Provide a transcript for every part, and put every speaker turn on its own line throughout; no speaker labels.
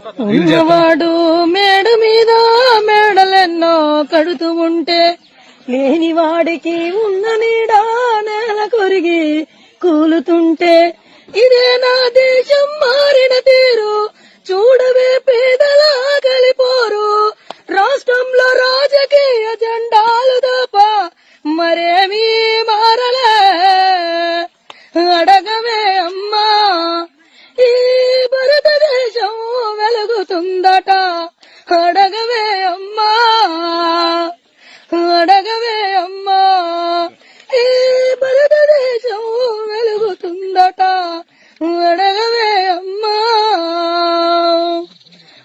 ఉన్నవాడు మేడ మీద మేడలెన్నో కడుతూ ఉంటే లేని వాడికి ఉన్న నీడ నేల కొరిగి కూలుతుంటే ఇదే నా దేశం మారిన తీరు చూడవే పేదల కలిపోరు రాష్ట్రంలో రాజకీయ జెండాలు తప్ప మరేమీ మారలే అడగవే అమ్మా ఈ భారతదేశం వెలుగుతుందట అడగవే అమ్మా అడగవే అమ్మా ఈ భారతదేశం వెలుగుతుందట అడగవే అమ్మా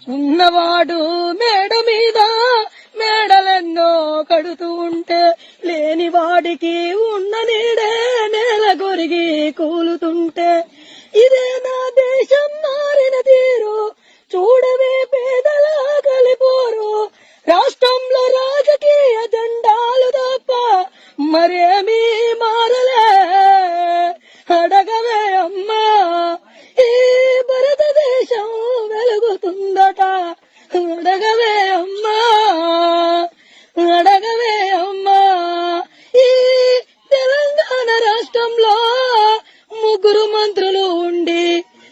ఉన్నవాడు మేడ మీద మేడలెన్నో కడుతూ ఉంటే లేని వాడికి ఉన్న నీడే నేల కొరిగి కూలుతుంటే ఇదే నా దేశం మారిన తీరు చూడవే పేదల కలిపోరు రాష్ట్రంలో రాజకీయ జెండాలు తప్ప మరేమీ మారలే అడగవే అమ్మా ఈ భారతదేశం వెలుగుతుందట అడగవే అమ్మా అడగవే అమ్మా ఈ తెలంగాణ రాష్ట్రంలో ముగ్గురు మంత్రులు ఉండి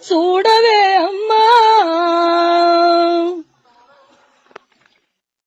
చూడవే